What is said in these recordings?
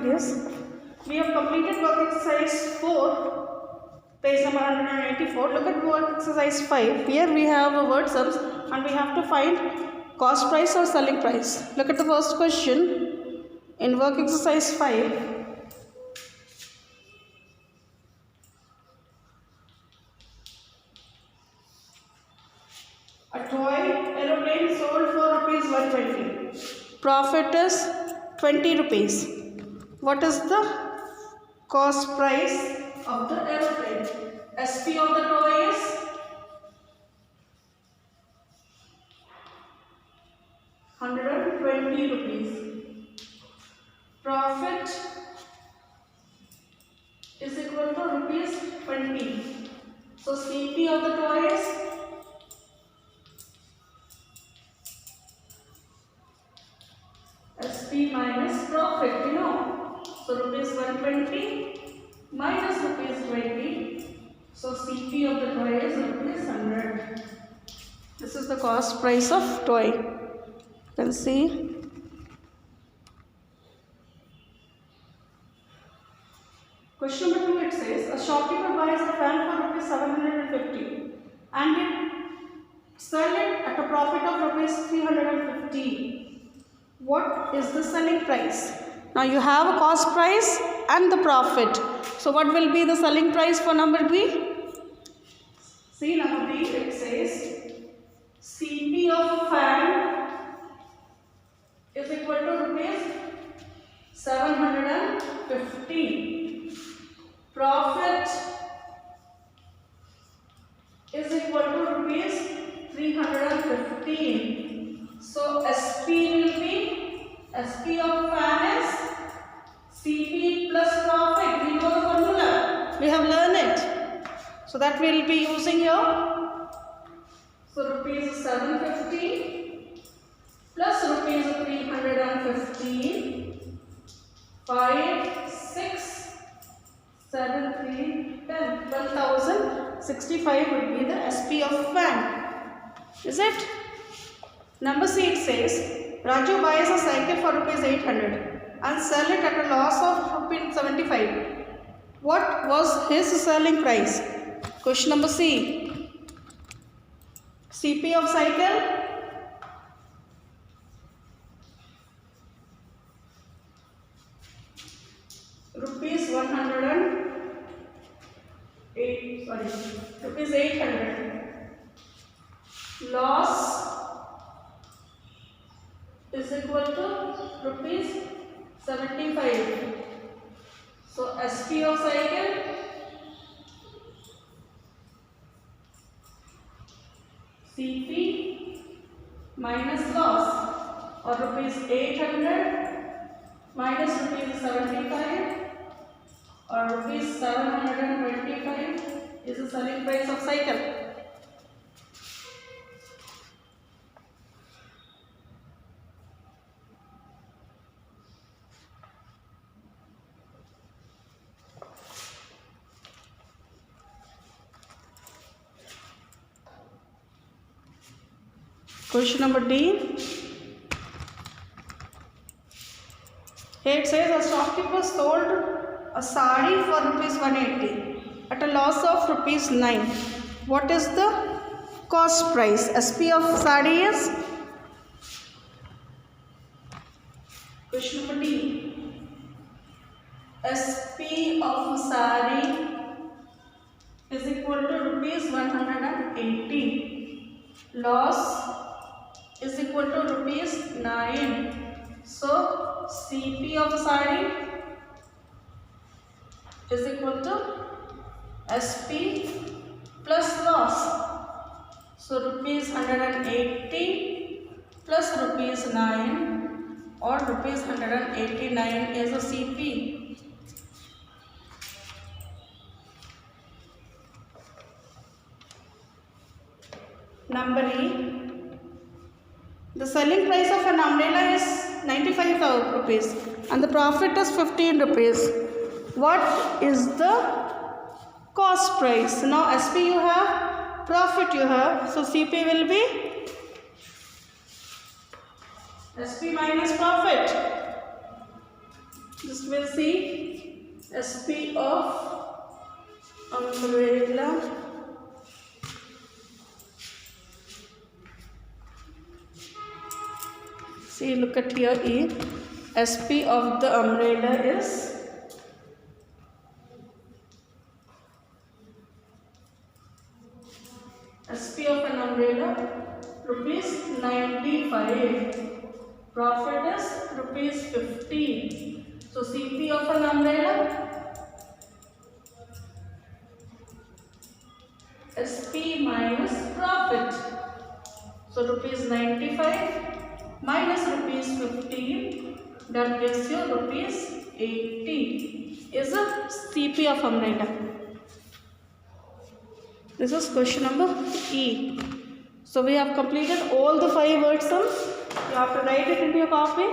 this. We have completed work exercise 4, page number 184. Look at work exercise 5. Here we have a word sums and we have to find cost price or selling price. Look at the first question in work exercise 5. A toy aeroplane sold for rupees 120. Profit is 20 rupees. What is the cost price of the aeroplane? SP of the toy is 120 rupees. Profit is equal to rupees 20. So CP of the toy is SP minus profit, you know. So rupees 120 minus rupees 20. So CP of the toy is rupees 100. This is the cost price of toy. You can see. Question number 2, it says a shopkeeper buys a fan for rupees 750 and it sell it at a profit of rupees 350. What is the selling price? Now you have a cost price and the profit. So what will be the selling price for number B? See number B, it says CP of fan is equal to rupees 750. Profit is equal to rupees 315. So SP will be, SP of fan is CP plus profit. We know the formula. We have learned it. So that we will be using here. So rupees 750 plus rupees 315. 5, 6, 7, 3, 10. 12,065 would be the SP of fan. Is it? Number C, it says Raju buys a cycle for rupees 800 and sell it at a loss of rupees 75. What was his selling price? Question number C. CP of cycle rupees 800. Loss is equal to rupees 75. So SP of cycle CP minus loss, or rupees 800 minus rupees 75 or rupees 725 is the selling price of cycle. Question number D. Here it says a shopkeeper sold a sari for rupees 180 at a loss of rupees 9. What is the cost price? SP of sari is? Question number D. SP of sari is equal to rupees 180. Loss is equal to rupees 9. So CP of sari is equal to SP plus loss. So rupees 180 plus rupees 9 or rupees 189 is a CP. Number E. The selling price of an umbrella is 95,000 rupees and the profit is 15 rupees. What is the cost price? Now SP you have, profit you have. So CP will be SP minus profit. This will see SP of umbrella see, look at here E. SP of the umbrella is SP of an umbrella rupees 95. Profit is rupees 15. So CP of an umbrella SP minus profit. So rupees 95 minus rupees 15, that gives you rupees 80 is a CP of umbrella. This is question number E. So we have completed all the 5 word sums. You have to write it in your copy.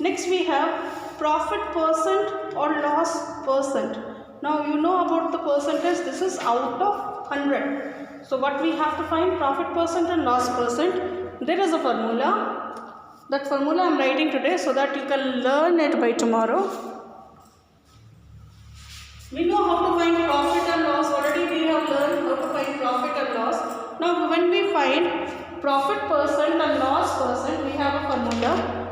Next we have profit percent or loss percent. Now you know about the percentage. This is out of 100. So what we have to find? Profit percent and loss percent. There is a formula. That formula I am writing today so that you can learn it by tomorrow. We know how to find profit and loss. Already we have learned how to find profit and loss. Now when we find profit percent and loss percent, we have a formula.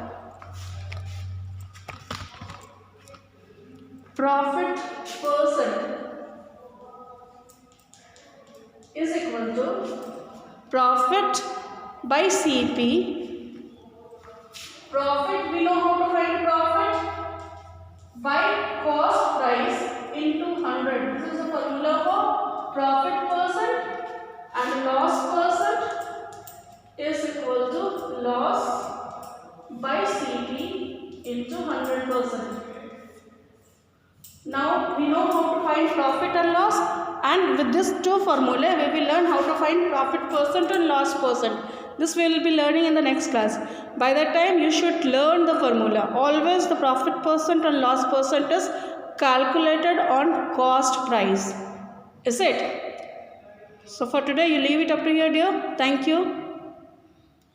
Profit percent is equal to profit by CP. Profit, we know how to find profit by cost price into 100. This is a formula for profit percent, and loss percent is equal to loss by CP into 100%. Now we know how to find profit and loss, and with this 2 formula we will learn how to find profit percent and loss percent. This we will be learning in the next class. By that time you should learn the formula. Always the profit percent and loss percent is calculated on cost price. Is it? So for today you leave it up to here, dear. Thank you.